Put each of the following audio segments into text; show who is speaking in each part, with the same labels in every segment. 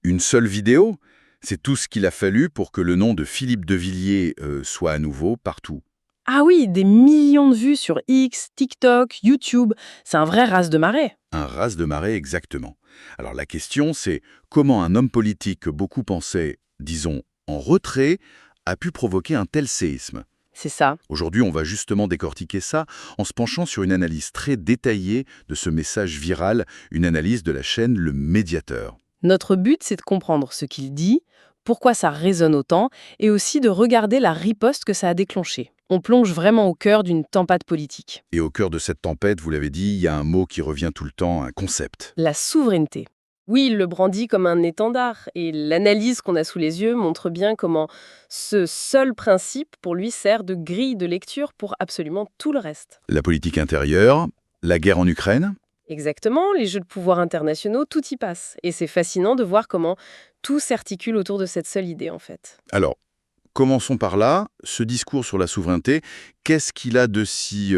Speaker 1: Une seule vidéo? C'est tout ce qu'il a fallu pour que le nom de Philippe de Villiers soit à nouveau partout.
Speaker 2: Ah oui, des millions de vues sur X, TikTok, YouTube. C'est un vrai raz-de-marée.
Speaker 1: Un raz de marée exactement. Alors la question, c'est comment un homme politique que beaucoup pensaient, disons, en retrait, a pu provoquer un tel séisme.
Speaker 2: C'est ça.
Speaker 1: Aujourd'hui, on va justement décortiquer ça en se penchant sur une analyse très détaillée de ce message viral, une analyse de la chaîne Le Médiateur.
Speaker 2: Notre but, c'est de comprendre ce qu'il dit, pourquoi ça résonne autant, et aussi de regarder la riposte que ça a déclenchée. On plonge vraiment au cœur d'une tempête politique.
Speaker 1: Et au cœur de cette tempête, vous l'avez dit, il y a un mot qui revient tout le temps, un concept.
Speaker 2: La souveraineté. Oui, il le brandit comme un étendard, et l'analyse qu'on a sous les yeux montre bien comment ce seul principe, pour lui, sert de grille de lecture pour absolument tout le reste.
Speaker 1: La politique intérieure, la guerre en Ukraine.
Speaker 2: Exactement, les jeux de pouvoir internationaux, tout y passe. Et c'est fascinant de voir comment tout s'articule autour de cette seule idée, en fait.
Speaker 1: Alors, commençons par là. Ce discours sur la souveraineté, qu'est-ce qu'il a de si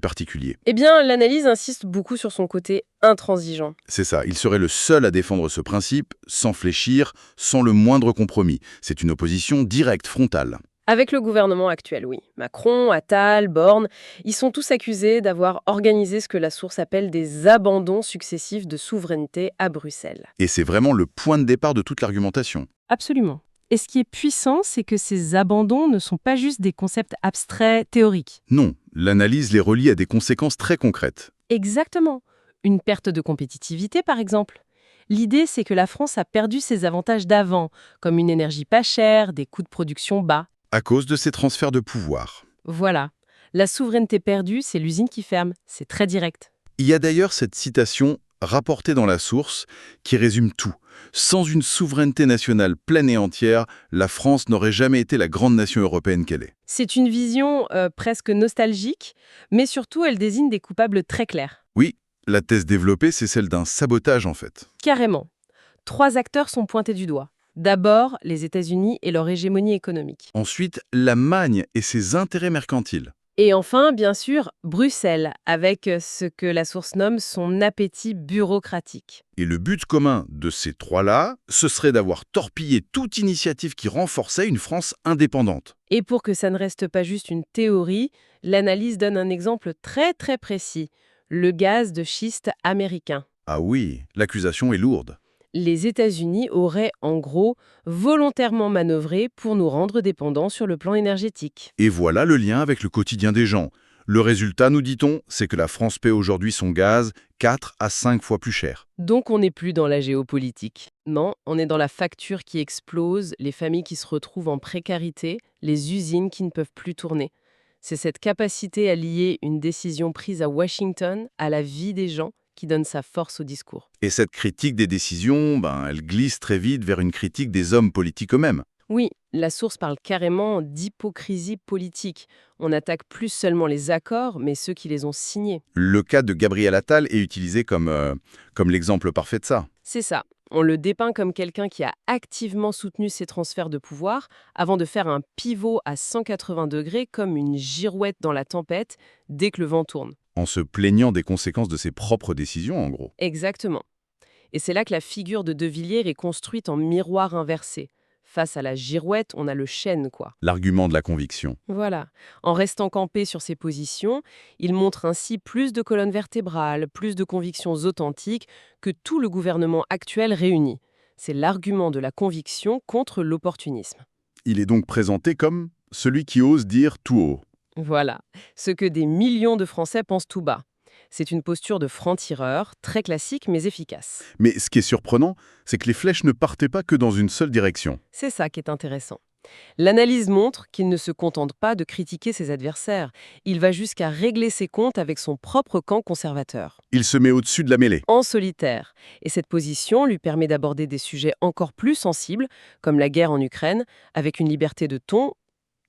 Speaker 1: particulier?
Speaker 2: Eh bien, l'analyse insiste beaucoup sur son côté intransigeant.
Speaker 1: C'est ça, il serait le seul à défendre ce principe, sans fléchir, sans le moindre compromis. C'est une opposition directe, frontale.
Speaker 2: Avec le gouvernement actuel, oui. Macron, Attal, Borne, ils sont tous accusés d'avoir organisé ce que la source appelle des abandons successifs de souveraineté à Bruxelles.
Speaker 1: Et c'est vraiment le point de départ de toute l'argumentation.
Speaker 2: Absolument. Et ce qui est puissant, c'est que ces abandons ne sont pas juste des concepts abstraits, théoriques.
Speaker 1: Non, l'analyse les relie à des conséquences très concrètes.
Speaker 2: Exactement. Une perte de compétitivité, par exemple. L'idée, c'est que la France a perdu ses avantages d'avant, comme une énergie pas chère, des coûts de production bas.
Speaker 1: À cause de ces transferts de pouvoir.
Speaker 2: Voilà. La souveraineté perdue, c'est l'usine qui ferme. C'est très direct.
Speaker 1: Il y a d'ailleurs cette citation rapportée dans la source qui résume tout. Sans une souveraineté nationale pleine et entière, la France n'aurait jamais été la grande nation européenne qu'elle est.
Speaker 2: C'est une vision presque nostalgique, mais surtout, elle désigne des coupables très clairs.
Speaker 1: Oui, la thèse développée, c'est celle d'un sabotage en fait.
Speaker 2: Carrément. 3 acteurs sont pointés du doigt. D'abord, les États-Unis et leur hégémonie économique.
Speaker 1: Ensuite, l'Allemagne et ses intérêts mercantiles.
Speaker 2: Et enfin, bien sûr, Bruxelles, avec ce que la source nomme son appétit bureaucratique.
Speaker 1: Et le but commun de ces trois-là, ce serait d'avoir torpillé toute initiative qui renforçait une France indépendante.
Speaker 2: Et pour que ça ne reste pas juste une théorie, l'analyse donne un exemple très très précis, le gaz de schiste américain.
Speaker 1: Ah oui, l'accusation est lourde.
Speaker 2: Les États-Unis auraient, en gros, volontairement manœuvré pour nous rendre dépendants sur le plan énergétique.
Speaker 1: Et voilà le lien avec le quotidien des gens. Le résultat, nous dit-on, c'est que la France paie aujourd'hui son gaz 4 à 5 fois plus cher.
Speaker 2: Donc on n'est plus dans la géopolitique. Non, on est dans la facture qui explose, les familles qui se retrouvent en précarité, les usines qui ne peuvent plus tourner. C'est cette capacité à lier une décision prise à Washington à la vie des gens qui donne sa force au discours.
Speaker 1: Et cette critique des décisions, elle glisse très vite vers une critique des hommes politiques eux-mêmes.
Speaker 2: Oui, la source parle carrément d'hypocrisie politique. On attaque plus seulement les accords, mais ceux qui les ont signés.
Speaker 1: Le cas de Gabriel Attal est utilisé comme l'exemple parfait de ça.
Speaker 2: C'est ça. On le dépeint comme quelqu'un qui a activement soutenu ces transferts de pouvoir avant de faire un pivot à 180 degrés comme une girouette dans la tempête dès que le vent tourne.
Speaker 1: En se plaignant des conséquences de ses propres décisions, en gros.
Speaker 2: Exactement. Et c'est là que la figure de De Villiers est construite en miroir inversé. Face à la girouette, on a le chêne, quoi.
Speaker 1: L'argument de la conviction.
Speaker 2: Voilà. En restant campé sur ses positions, il montre ainsi plus de colonnes vertébrales, plus de convictions authentiques que tout le gouvernement actuel réuni. C'est l'argument de la conviction contre l'opportunisme.
Speaker 1: Il est donc présenté comme celui qui ose dire tout haut.
Speaker 2: Voilà. Ce que des millions de Français pensent tout bas. C'est une posture de franc-tireur, très classique mais efficace.
Speaker 1: Mais ce qui est surprenant, c'est que les flèches ne partaient pas que dans une seule direction.
Speaker 2: C'est ça qui est intéressant. L'analyse montre qu'il ne se contente pas de critiquer ses adversaires. Il va jusqu'à régler ses comptes avec son propre camp conservateur.
Speaker 1: Il se met au-dessus de la mêlée.
Speaker 2: En solitaire. Et cette position lui permet d'aborder des sujets encore plus sensibles, comme la guerre en Ukraine, avec une liberté de ton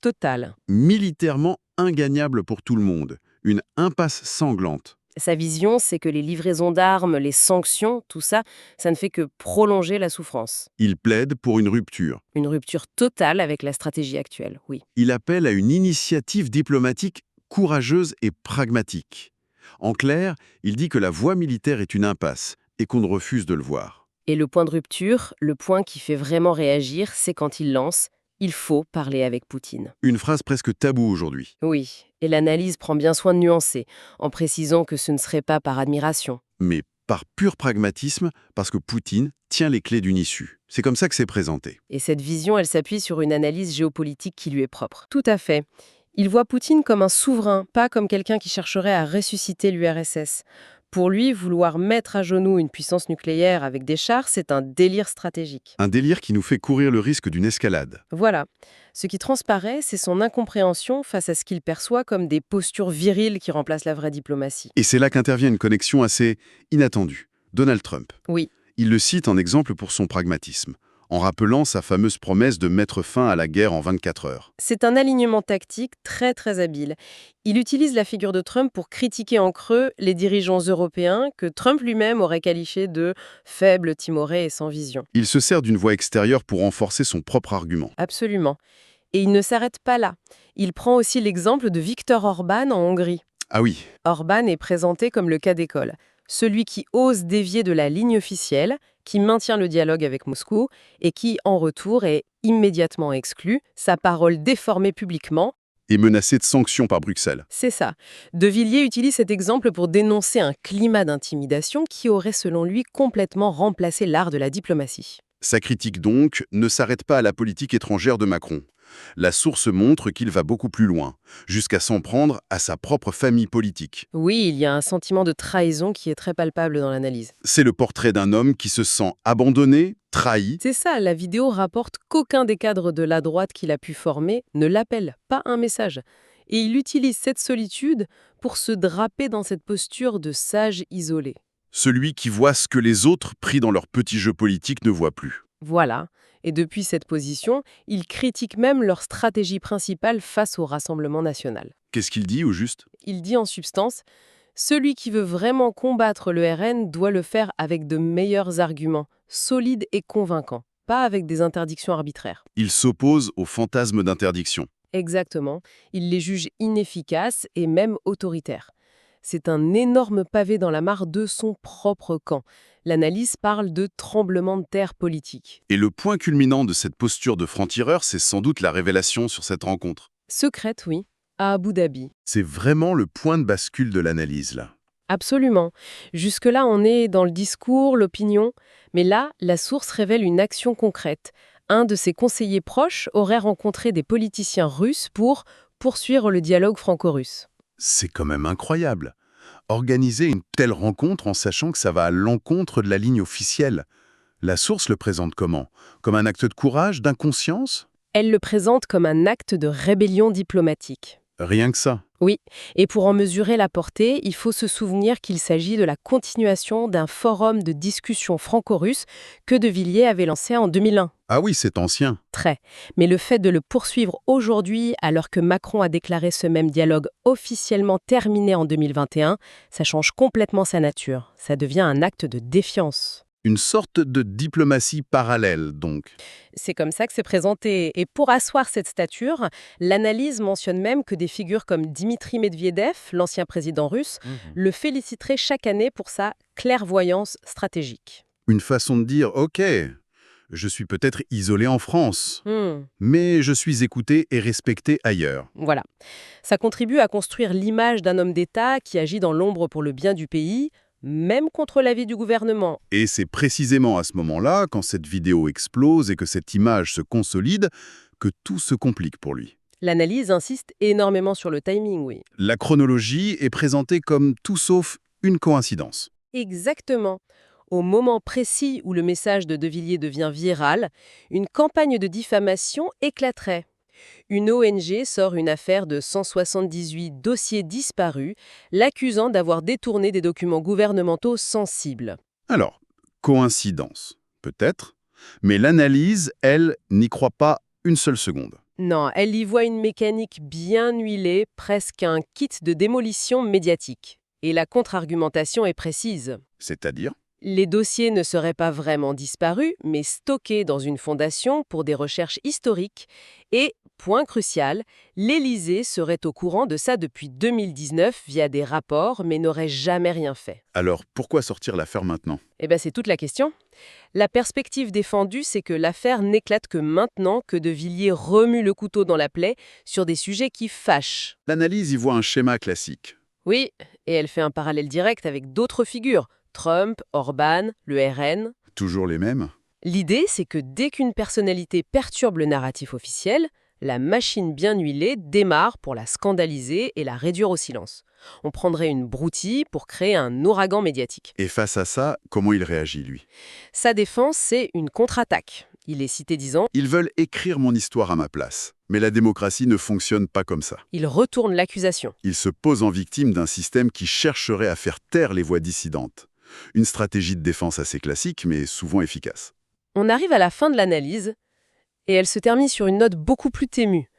Speaker 2: totale.
Speaker 3: Militairement ingagnable pour tout le monde. Une impasse sanglante.
Speaker 2: Sa vision, c'est que les livraisons d'armes, les sanctions, tout ça, ça ne fait que prolonger la souffrance.
Speaker 3: Il plaide pour une rupture.
Speaker 2: Une rupture totale avec la stratégie actuelle, oui.
Speaker 3: Il appelle à une initiative diplomatique courageuse et pragmatique. En clair, il dit que la voie militaire est une impasse et qu'on refuse de le voir.
Speaker 2: Et le point de rupture, le point qui fait vraiment réagir, c'est quand il lance « Il faut parler avec Poutine ».
Speaker 3: Une phrase presque taboue aujourd'hui.
Speaker 2: Oui, et l'analyse prend bien soin de nuancer, en précisant que ce ne serait pas par admiration.
Speaker 3: Mais par pur pragmatisme, parce que Poutine tient les clés d'une issue. C'est comme ça que c'est présenté.
Speaker 2: Et cette vision, elle s'appuie sur une analyse géopolitique qui lui est propre. Tout à fait. Il voit Poutine comme un souverain, pas comme quelqu'un qui chercherait à ressusciter l'URSS. Pour lui, vouloir mettre à genoux une puissance nucléaire avec des chars, c'est un délire stratégique.
Speaker 3: Un délire qui nous fait courir le risque d'une escalade.
Speaker 2: Voilà. Ce qui transparaît, c'est son incompréhension face à ce qu'il perçoit comme des postures viriles qui remplacent la vraie diplomatie.
Speaker 3: Et c'est là qu'intervient une connexion assez inattendue. Donald Trump.
Speaker 2: Oui,
Speaker 3: Il le cite en exemple pour son pragmatisme, en rappelant sa fameuse promesse de mettre fin à la guerre en 24 heures.
Speaker 2: c'est un alignement tactique très très habile. Il utilise la figure de Trump pour critiquer en creux les dirigeants européens que Trump lui-même aurait qualifiés de faibles, timorés et sans vision.
Speaker 3: Il se sert d'une voix extérieure pour renforcer son propre argument.
Speaker 2: Absolument. Et il ne s'arrête pas là. Il prend aussi l'exemple de Viktor Orban en Hongrie.
Speaker 3: Ah oui,
Speaker 2: Orban est présenté comme le cas d'école, celui qui ose dévier de la ligne officielle, qui maintient le dialogue avec Moscou et qui, en retour, est immédiatement exclu, sa parole déformée publiquement.
Speaker 3: et menacé de sanctions par Bruxelles.
Speaker 2: C'est ça. De Villiers utilise cet exemple pour dénoncer un climat d'intimidation qui aurait, selon lui, complètement remplacé l'art de la diplomatie.
Speaker 3: Sa critique donc ne s'arrête pas à la politique étrangère de Macron. La source montre qu'il va beaucoup plus loin, jusqu'à s'en prendre à sa propre famille politique.
Speaker 2: Oui, il y a un sentiment de trahison qui est très palpable dans l'analyse.
Speaker 3: C'est le portrait d'un homme qui se sent abandonné, trahi,
Speaker 2: C'est ça, la vidéo rapporte qu'aucun des cadres de la droite qu'il a pu former ne l'appelle, pas un message. Et il utilise cette solitude pour se draper dans cette posture de sage isolé.
Speaker 3: celui qui voit ce que les autres, pris dans leur petit jeu politique, ne voient plus.
Speaker 2: Voilà. Et depuis cette position, il critique même leur stratégie principale face au Rassemblement national.
Speaker 3: Qu'est-ce qu'il dit au juste?
Speaker 2: Il dit en substance « Celui qui veut vraiment combattre le RN doit le faire avec de meilleurs arguments, solides et convaincants, pas avec des interdictions arbitraires. »
Speaker 3: Il s'oppose au fantasme d'interdiction.
Speaker 2: Exactement, il les juge inefficaces et même autoritaires. C'est un énorme pavé dans la mare de son propre camp. L'analyse parle de tremblement de terre politique.
Speaker 3: Et le point culminant de cette posture de franc-tireur, c'est sans doute la révélation sur cette rencontre.
Speaker 2: Secrète, oui, à Abu Dhabi.
Speaker 3: C'est vraiment le point de bascule de l'analyse, là.
Speaker 2: Absolument. Jusque-là, on est dans le discours, l'opinion. Mais là, la source révèle une action concrète. Un de ses conseillers proches aurait rencontré des politiciens russes pour poursuivre le dialogue franco-russe.
Speaker 3: C'est quand même incroyable. Organiser une telle rencontre en sachant que ça va à l'encontre de la ligne officielle. La source le présente comment? Comme un acte de courage, d'inconscience?
Speaker 2: Elle le présente comme un acte de rébellion diplomatique.
Speaker 3: Rien que ça.
Speaker 2: Oui, et pour en mesurer la portée, il faut se souvenir qu'il s'agit de la continuation d'un forum de discussion franco-russe que De Villiers avait lancé en 2001.
Speaker 3: Ah oui, c'est ancien.
Speaker 2: Très. Mais le fait de le poursuivre aujourd'hui, alors que Macron a déclaré ce même dialogue officiellement terminé en 2021, ça change complètement sa nature. Ça devient un acte de défiance.
Speaker 3: Une sorte de diplomatie parallèle, donc.
Speaker 2: C'est comme ça que c'est présenté. Et pour asseoir cette stature, l'analyse mentionne même que des figures comme Dimitri Medvedev, l'ancien président russe, le féliciteraient chaque année pour sa clairvoyance stratégique.
Speaker 3: Une façon de dire, OK, je suis peut-être isolé en France,
Speaker 2: Hmm.
Speaker 3: mais je suis écouté et respecté ailleurs.
Speaker 2: Voilà. Ça contribue à construire l'image d'un homme d'État qui agit dans l'ombre pour le bien du pays, même contre l'avis du gouvernement.
Speaker 3: Et c'est précisément à ce moment-là, quand cette vidéo explose et que cette image se consolide, que tout se complique pour lui.
Speaker 2: L'analyse insiste énormément sur le timing, oui.
Speaker 3: La chronologie est présentée comme tout sauf une coïncidence.
Speaker 2: Exactement. Au moment précis où le message de De Villiers devient viral, une campagne de diffamation éclaterait. Une ONG sort une affaire de 178 dossiers disparus, l'accusant d'avoir détourné des documents gouvernementaux sensibles.
Speaker 3: Alors, coïncidence, peut-être, mais l'analyse, elle, n'y croit pas une seule seconde.
Speaker 2: Non, elle y voit une mécanique bien huilée, presque un kit de démolition médiatique. Et la contre-argumentation est précise.
Speaker 3: C'est-à-dire?
Speaker 2: Les dossiers ne seraient pas vraiment disparus, mais stockés dans une fondation pour des recherches historiques et point crucial, l'Élysée serait au courant de ça depuis 2019 via des rapports, mais n'aurait jamais rien fait.
Speaker 3: Alors, pourquoi sortir l'affaire maintenant?
Speaker 2: Eh bien, c'est toute la question. La perspective défendue, c'est que l'affaire n'éclate que maintenant que De Villiers remue le couteau dans la plaie sur des sujets qui fâchent.
Speaker 3: L'analyse y voit un schéma classique.
Speaker 2: Oui, et elle fait un parallèle direct avec d'autres figures, Trump, Orban, le RN.
Speaker 3: Toujours les mêmes?
Speaker 2: L'idée, c'est que dès qu'une personnalité perturbe le narratif officiel, la machine bien huilée démarre pour la scandaliser et la réduire au silence. On prendrait une broutille pour créer un ouragan médiatique.
Speaker 3: Et face à ça, comment il réagit, lui?
Speaker 2: Sa défense, c'est une contre-attaque. Il est cité disant
Speaker 3: Ils veulent écrire mon histoire à ma place. Mais la démocratie ne fonctionne pas comme ça.
Speaker 2: « Il retourne l'accusation ».
Speaker 3: Ils se posent en victime d'un système qui chercherait à faire taire les voix dissidentes. Une stratégie de défense assez classique, mais souvent efficace.
Speaker 2: On arrive à la fin de l'analyse, et elle se termine sur une note beaucoup plus ténue,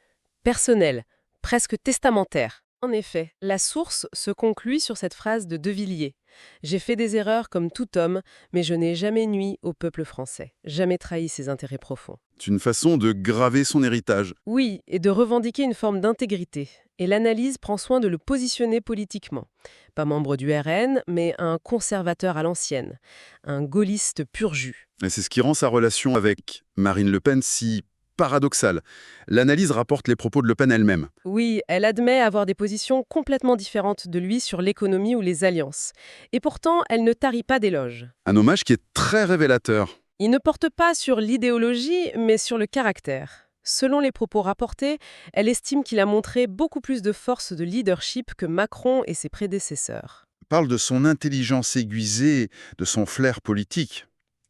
Speaker 2: personnelle, presque testamentaire. En effet, la source se conclut sur cette phrase de De Villiers. « J'ai fait des erreurs comme tout homme, mais je n'ai jamais nui au peuple français, jamais trahi ses intérêts profonds. »
Speaker 3: C'est une façon de graver son héritage.
Speaker 2: Oui, et de revendiquer une forme d'intégrité. Et l'analyse prend soin de le positionner politiquement. Pas membre du RN, mais un conservateur à l'ancienne, un gaulliste pur jus.
Speaker 3: Et c'est ce qui rend sa relation avec Marine Le Pen si paradoxale. L'analyse rapporte les propos de Le Pen elle-même.
Speaker 2: Oui, elle admet avoir des positions complètement différentes de lui sur l'économie ou les alliances. Et pourtant, elle ne tarit pas d'éloges.
Speaker 3: Un hommage qui est très révélateur.
Speaker 2: Il ne porte pas sur l'idéologie, mais sur le caractère. Selon les propos rapportés, elle estime qu'il a montré beaucoup plus de force de leadership que Macron et ses prédécesseurs.
Speaker 3: Parle de son intelligence aiguisée, de son flair politique.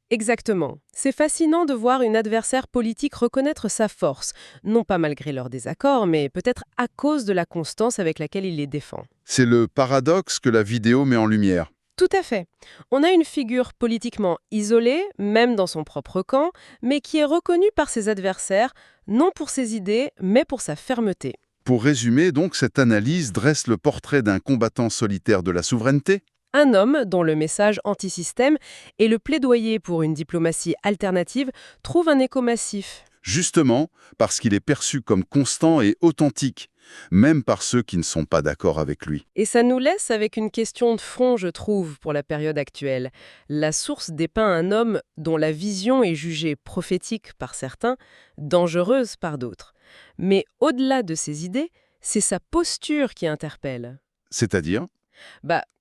Speaker 2: Exactement. C'est fascinant de voir une adversaire politique reconnaître sa force, non pas malgré leurs désaccords, mais peut-être à cause de la constance avec laquelle il les défend.
Speaker 3: C'est le paradoxe que la vidéo met en lumière.
Speaker 2: Tout à fait. On a une figure politiquement isolée, même dans son propre camp, mais qui est reconnue par ses adversaires, non pour ses idées, mais pour sa fermeté.
Speaker 3: Pour résumer, donc, cette analyse dresse le portrait d'un combattant solitaire de la souveraineté.
Speaker 2: Un homme dont le message anti-système et le plaidoyer pour une diplomatie alternative trouvent un écho massif.
Speaker 3: Justement, parce qu'il est perçu comme constant et authentique, même par ceux qui ne sont pas d'accord avec lui.
Speaker 2: Et ça nous laisse avec une question de fond, je trouve, pour la période actuelle. La source dépeint un homme dont la vision est jugée prophétique par certains, dangereuse par d'autres. Mais au-delà de ses idées, c'est sa posture qui interpelle.
Speaker 3: C'est-à-dire,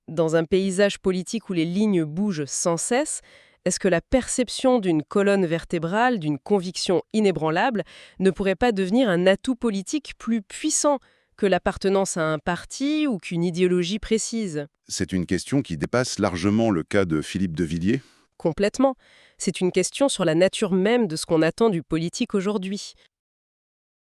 Speaker 2: Dans un paysage politique où les lignes bougent sans cesse, est-ce que la perception d'une colonne vertébrale, d'une conviction inébranlable, ne pourrait pas devenir un atout politique plus puissant que l'appartenance à un parti ou qu'une idéologie précise?
Speaker 3: c'est une question qui dépasse largement le cas de Philippe de Villiers.
Speaker 2: Complètement. C'est une question sur la nature même de ce qu'on attend du politique aujourd'hui.